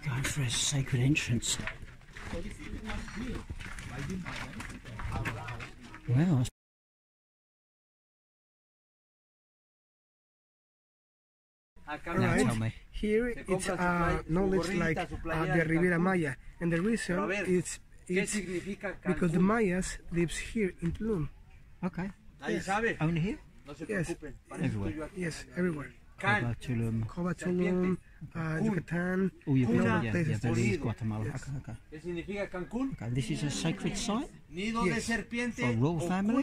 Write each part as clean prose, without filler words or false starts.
Going for a sacred entrance. Wow. Right. Here it's knowledge like the Riviera Maya, and the reason it's because the Mayas lives here in Tulum. Okay. Yes. Only here? Yes. Everywhere. Yes, everywhere. Coba, Tulum. Coba, Tulum, Yucatan, Oh, you yeah, Belize, places. Guatemala. Yes. Okay. This is a sacred site Yes. for royal family.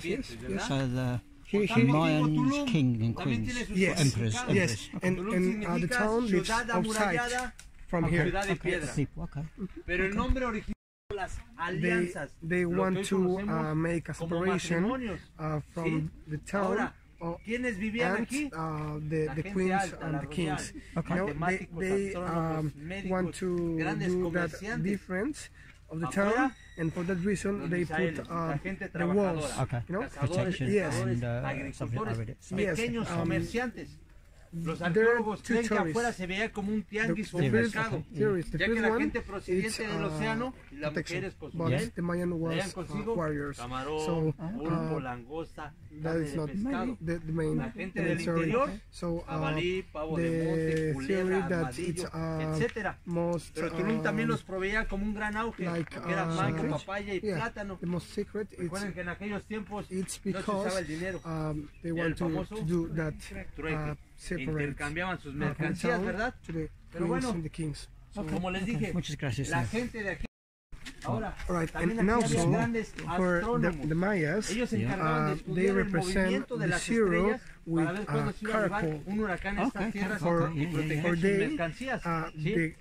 Yes. So the Here, Mayans, king and queens, Yes. emperors. Yes, and the town lives outside from here. Okay. People, okay. They want to make a separation from the town and the queens and the kings. Okay. Now, they want to do that difference of the town, and for that reason they put the walls. Okay. You know? Protection. Yes. And something I read it. Yes. There are two theories. The first one is protection, but the Mayan was warriors. So that is not the main theory. So the theory that it's most the most secret, it's because they want to do that separate sus mercancías, ¿verdad? to the queens and the kings. So, como les dije, Muchas gracias. la gente de aquí. Ahora, right, and also for the Mayas, they represent the zero with caracol. For they,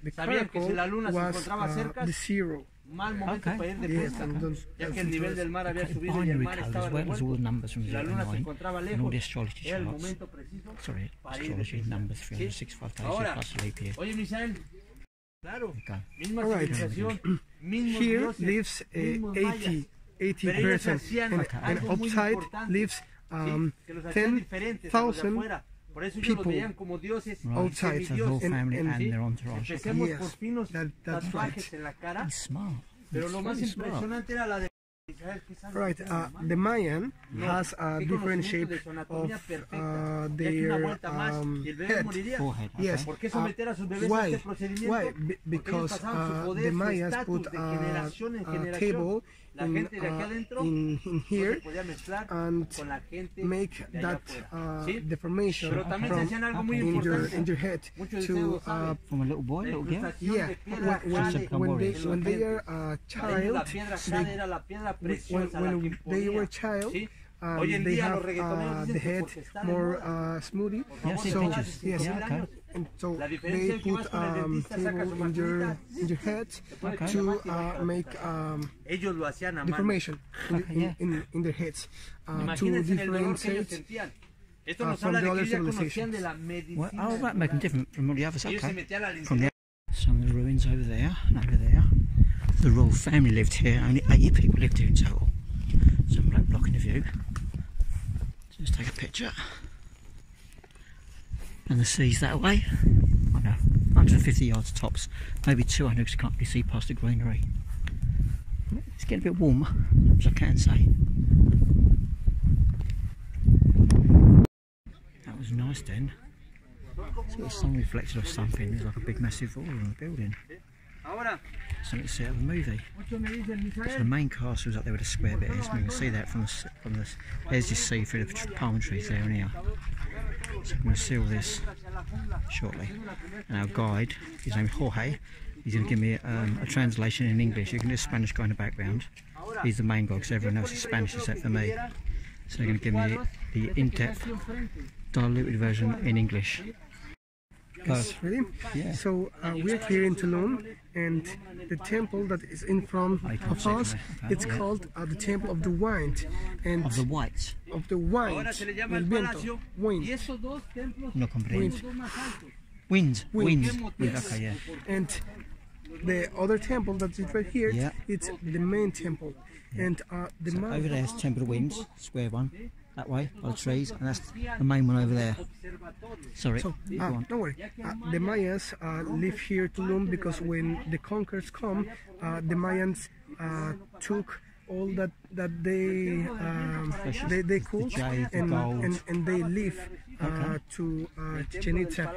the caracol was the zero. Mal momento para ir de pesca, ya que el nivel del mar había subido y el mar estaba revuelto, y la luna se encontraba lejos, era el momento preciso para ir de pesca. Ahora, oye Misael, claro, misma civilización, mismos Here dioses, lives mismos mayas, 80%, and outside lives 10,000 people outside. The whole family and their entourage. Empecemos por finos tatuajes en la cara, pero lo más impresionante era la de Right, the Mayan has a different shape of their head. Yes. Why? Why? Because the Mayas put a table in here and make that deformation from in your head to from a little boy, little girl. Yeah. When they are a child, when they were a child, they have the head more smoothie. So yes, and so they put table in your head to make deformation in their heads to differentiate from the other civilizations. Well, oh, right, make them different from all the others. Okay. From the some of the ruins over there and over there. The royal family lived here. Only 80 people lived here in total. So I'm like blocking the view. So let's take a picture. And the sea's that way. I know, 150 yards tops, maybe 200 because you can't really see past the greenery. It's getting a bit warmer, as I can say. That was nice then. It's got the sun reflected off something. There's like a big massive wall on the building. Something to see out of a movie. So the main castle is up there where the square bit is. We can see that from the there's just see through the palm trees there and here. So I'm going to see all this shortly. And our guide, his name is Jorge, he's going to give me a translation in English. You can hear a Spanish guy in the background. He's the main guy because everyone else is Spanish except for me. So they're going to give me the in-depth, diluted version in English. Ready? Yeah. So we're here in Tulum, and the temple that is in front of us, it's called the Temple of the Wind. And of the white. Of the wind. El viento. Wind. No comprendo. Wind. Wind. Okay, yeah. And the other temple that is right here, it's the main temple. And the so over there is Temple of Winds, square one. that way, by the trees, and that's the main one over there. Sorry, So, don't worry. The Mayas live here Tulum because when the conquerors come, the Mayans took all that they could, jade, the gold. and they live to Chichen Itza.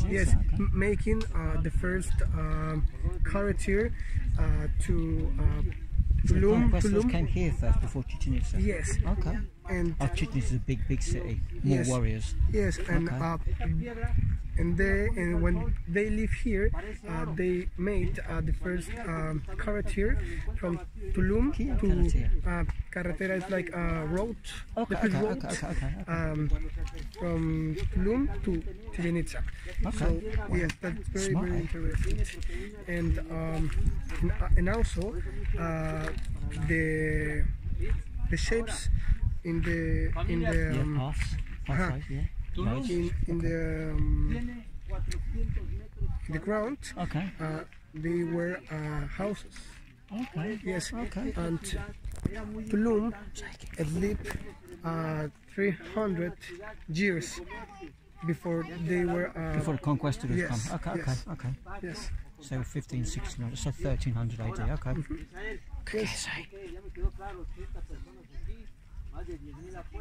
Yes, okay. making the first character to Tulum. Conquistadors came here first before Chichen Itza. Yes. Okay. And Chichen Itza is a big city. More yes, warriors. Yes, and and when they live here, they made the first character from Tulum to carretera is like a road, Okay. from Tulum to Chichen Itza. Okay. So yes, that's very interesting. And also the shapes in the pathways, yeah. in the ground. Okay. They were houses. Okay. Yes. Okay. And Tulum had lived 300 years before they were Before the conquistadors yes, come. Okay. yes. Okay. Yes. So 15, 1600, so 1300 AD. Okay. Yes.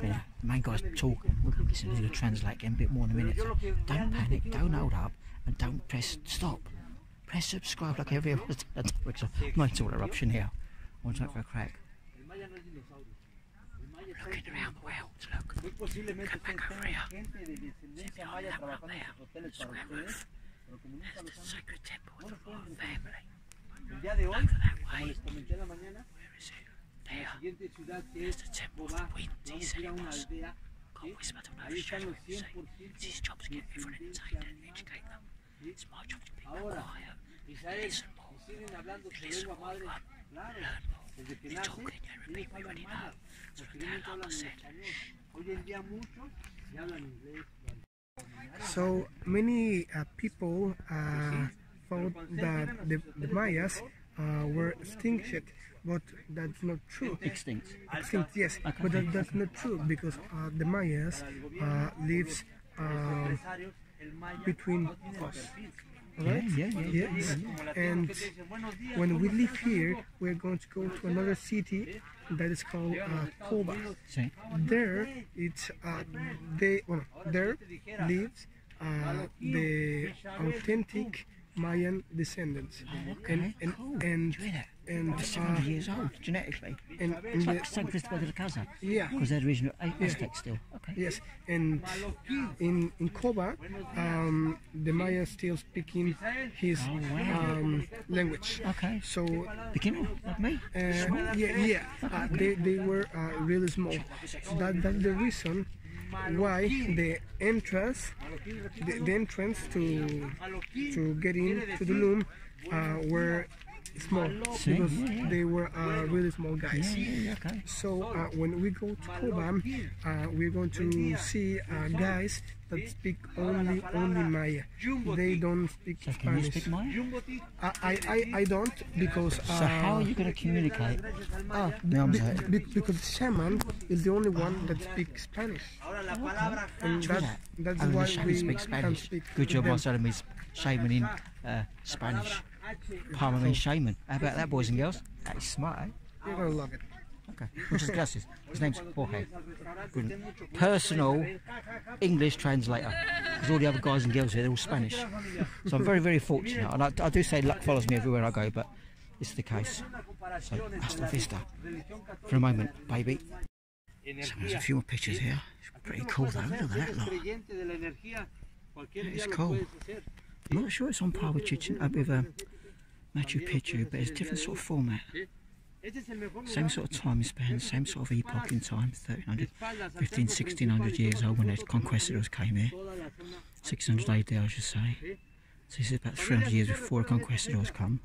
Yeah, the main guy's talking. We're going to listen to the translate again a bit more in a minute. So don't panic, don't hold up, and don't press stop. Press subscribe like every other. Mine's all eruption here. I want to go for a crack. Looking around the world, look. Come back over here. See behind that one up there. Square roof. There's the sacred temple of the royal family. Over that way. Where is it? There. There's the temple of the winds, he said it was. God whisper to no shadow, you see. It's his job to get everyone entertained and educate them. It's my job to be quiet. Listen more. Listen more, learn more. You're talking, you repeat what you already know. So again, like I said, So many people thought that the Mayas were extinct, but that's not true. extinct. Extinct, yes, Okay. but that's not true because the Mayas lives between us. Right? Yeah. Yes. And when we live here, we're going to go to another city that is called Coba. See? There, it's there lives the authentic Mayan descendants. Okay, cool. And Do you hear that? and They're 700 years old, genetically. and It's like St. Christopher de la Casa. yeah. Because they're the original Aztecs still. Okay. Yes, and in Coba, the Maya still speaking his language. Okay. So Beginner, like me. they were really small. That's the reason why the entrance to get into the loom were small because they were really small guys. Okay. So when we go to Cuba, we're going to see guys that speak only Maya. They don't speak So can you Spanish. speak Maya? I don't because So how are you going to communicate? because the shaman is the only one that speaks Spanish, and that's Only why the shaman we speaks can Spanish. speak. Good with job, them. Marcelo means shaman in Spanish. Palmer means shaman. How about that, boys and girls? That is smart, eh? You're gonna love it. Okay. What's his glasses? His name's Jorge. Brilliant. Personal English translator. Because all the other guys and girls here, they're all Spanish. So I'm very, very fortunate. And I do say luck follows me everywhere I go, but this is the case. So, hasta la vista. For a moment, baby. So there's a few more pictures here. It's pretty cool though. Look at that lot. It's cool. I'm not sure it's on par with Machu Picchu, but it's a different sort of format. Same sort of time span, same sort of epoch in time, 1300, 15, 1600 years old when the conquistadors came here. 600 AD I should say. So this is about 300 years before the conquistadors come.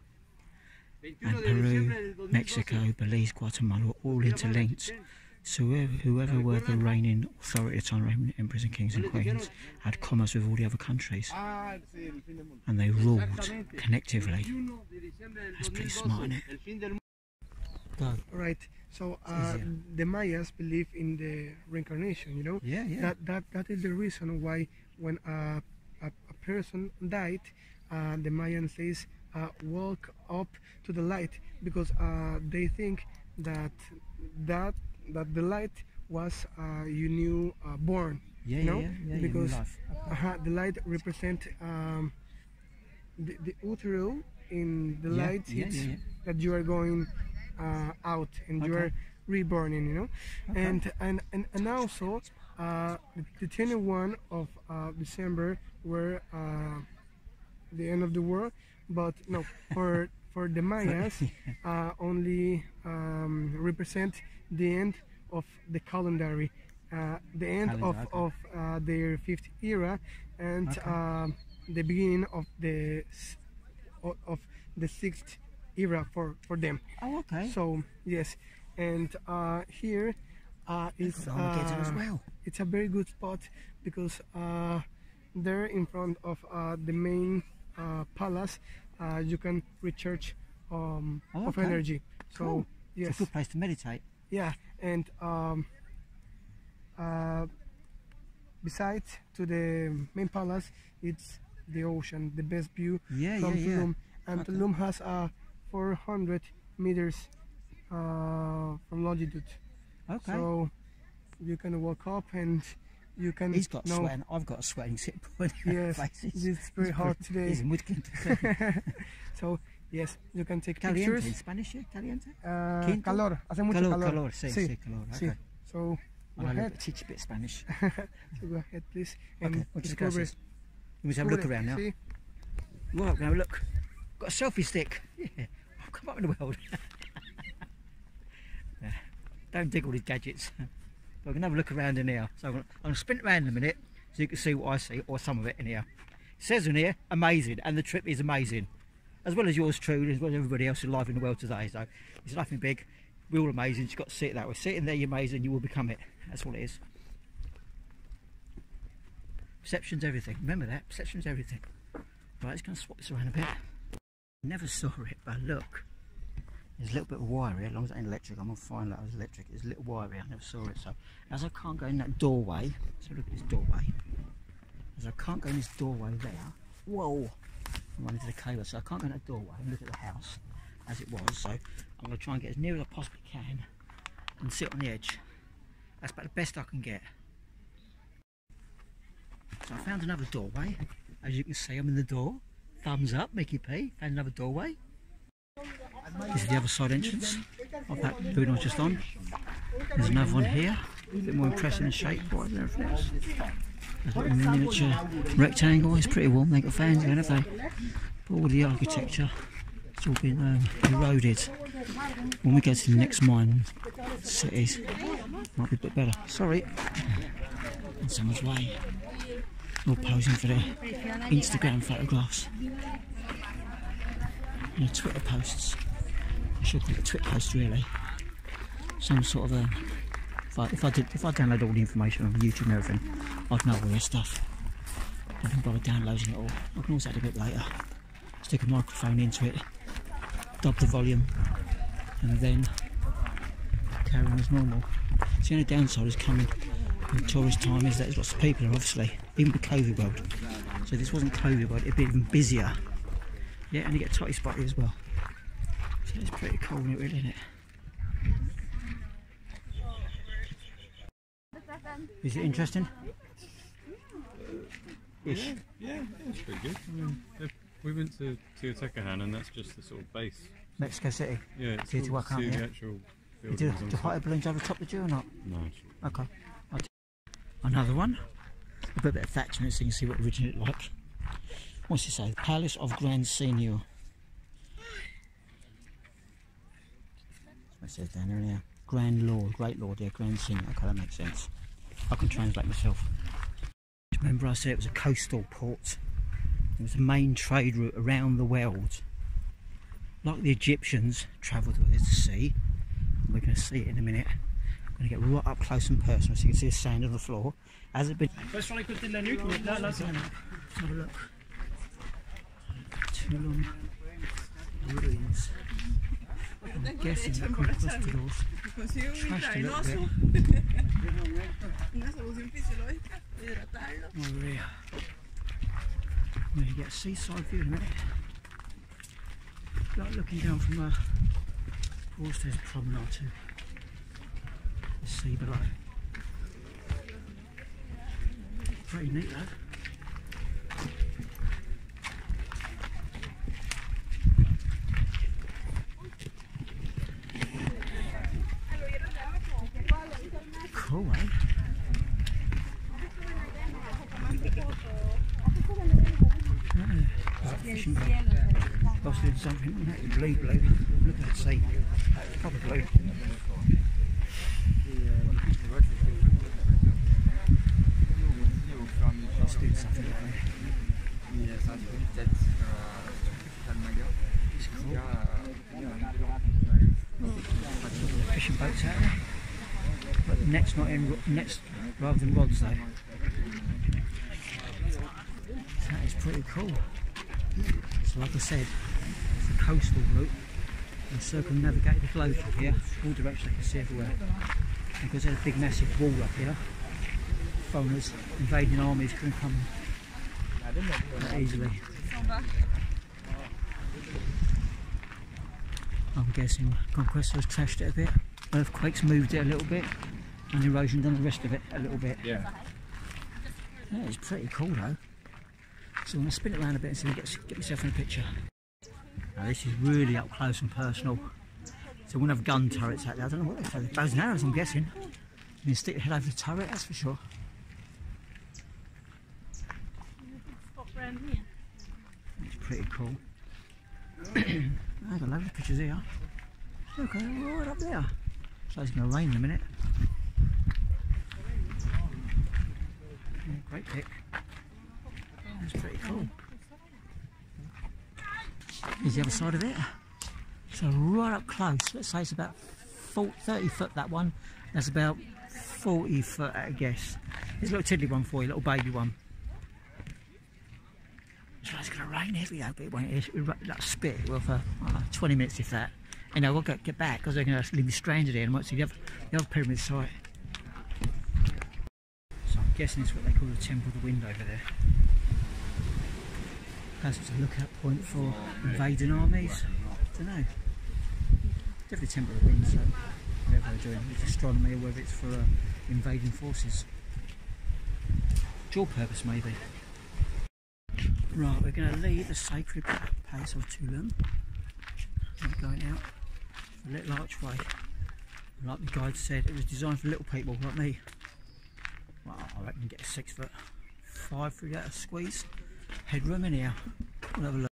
And Peru, Mexico, Belize, Guatemala, all interlinked. So whoever were the reigning authority at the time, reigning emperors and kings and queens, had commerce with all the other countries. And they ruled collectively. That's pretty smart, isn't it? Go. Right. So the Mayas believe in the reincarnation, you know. Yeah, yeah. That is the reason why when a person died, the Mayan says, walk up to the light, because they think that the light was you new born. Yeah, you know? yeah, because life. the light represent the utero in the light. It's that you are going out and you are reborning, you know. And also the 21 of December were the end of the world, but no, for the Mayas only represent the end of the calendar, the end of their fifth era, and the beginning of the sixth era for them. Oh, okay. So yes, and here is as well. It's a very good spot because there in front of the main palace you can recharge of energy. So cool. yes, it's a good place to meditate. Yeah, and besides to the main palace, it's the ocean, the best view from Tulum. And Tulum has 400 meters from longitude. Okay. So you can walk up and you can. He's got sweating. I've got a sweating sit point. Yes, it's very hot today. So yes, you can take pictures. In Spanish, yeah? Caliente? Calor. Hace mucho calor. Calor, sí, calor. Okay. Sí. So go ahead. Teach a bit of Spanish. So go ahead, please. And discover. We must have a look around now. See? Well, we're going to have a look. Got a selfie stick. Yeah. I've come up in the world. Yeah. Don't dig all these gadgets. But we're going to have a look around in here. So I'm going to sprint around in a minute so you can see what I see, or some of it in here. It says in here, amazing, and the trip is amazing. As well as yours, true, as well as everybody else alive in the world today. So it's nothing big. We're all amazing. You've got to see it that way. Sit in there, you're amazing, you will become it. That's all it is. Perception's everything. Remember that. Perception's everything. Right, let's go and swap this around a bit. Never saw it, but look. There's a little bit of wire here. As long as it ain't electric, I'm going to find out it's electric. There's a little wire here. I never saw it. So as I can't go in that doorway, so look at this doorway. As I can't go in this doorway there. Whoa! I'm running to the cable, so I can't go in that doorway and look at the house as it was. So I'm going to try and get as near as I possibly can and sit on the edge. That's about the best I can get. So I found another doorway. As you can see, I'm in the door. Thumbs up, Mickey P. Found another doorway. This is the other side entrance of that building I was just on. There's another one here, a bit more impressive in shape than everything else. There's a little miniature rectangle. It's pretty warm. They've got fans in, have they? But all the architecture, it's all been eroded. When we go to the next mine cities, might be a bit better. Sorry, in someone's way. All posing for their Instagram photographs. And Twitter posts. I should call it Twitter posts, really. Some sort of if I download all the information on YouTube and everything, I'd know all this stuff. I can bother downloading it all. I can always add a bit later. Stick a microphone into it, dub the volume, and then carry on as normal. So the only downside is coming in tourist time is that there's lots of people here, obviously, even the COVID world. So if this wasn't COVID world, it'd be even busier. Yeah, and you get totty spotty as well. So it's pretty cool, really, isn't it? Is it interesting? Ish. Yeah, it's pretty good. I mean, we went to Teotihuacan, and that's just the sort of base. Mexico City? Yeah, it's Teotihuacan, the yeah. actual Do hot balloons over the top of you or not? No. Okay. Another one. A bit of thatch on it so you can see what it originally looked like. What's it say? The Palace of Grand Seigneur. That's what it says down there, yeah. Grand Lord, Great Lord, yeah, Grand Seigneur. Okay, that makes sense. I can translate myself. Remember I said it was a coastal port. It was the main trade route around the world. Like the Egyptians travelled with the sea. We're going to see it in a minute. I'm going to get right up close and personal so you can see the sand on the floor. Has it been... Let's have a look. Tulum ruins. I'm guessing that could cost the doors. Trashed a little bit. Over here. I'm going to get a seaside view in a minute. Like looking down from Broadstairs Promenade to the sea below. Pretty neat though. Cool, eh? Fishing boat. Lost in something, isn't it? Blue. Look at that sea. Proper blue. Lost in something like that. It's cool. Fishing boats out there. But the net's not in nets rather than rods though. That is pretty cool. So like I said, it's a coastal route and circumnavigate the globe from here, all directions I can see everywhere. And because there's a big massive wall up here, foreigners, invading armies couldn't come that easily. I'm guessing conquestors trashed it a bit, earthquakes moved it a little bit, and erosion done the rest of it a little bit. Yeah. That is pretty cool though. So I'm going to spin it around a bit and see if I can get myself in a picture. Now this is really up close and personal. So we won't have gun turrets out there. I don't know what they're for. Bows and arrows, I'm guessing. You can stick your head over the turret, that's for sure. It's pretty cool. I've got loads of pictures here. Look, right up there. So it's going to rain in a minute. Yeah, great pic. That's pretty cool. Here's the other side of it. So right up close, let's say it's about 30 foot that one. That's about 40 foot at a guess. There's a little tiddly one for you, a little baby one. So it's going to rain heavy though, but it won't. It'll spit well for 20 minutes if that. And we'll get back because they're going to leave me stranded here and won't see the other pyramid site. So I'm guessing it's what they call the Temple of the Wind over there. Perhaps it's a lookout point for invading armies. I don't know. Definitely Temple of the Wind, so whatever they're doing, it's astronomy or whether it's for invading forces. Dual purpose maybe. Right, we're going to leave the sacred place of Tulum. We're going out for a little archway. Like the guide said, it was designed for little people like me. Well, I reckon you get a 6 foot 5 through that squeeze. Headroom in here. We'll have a look.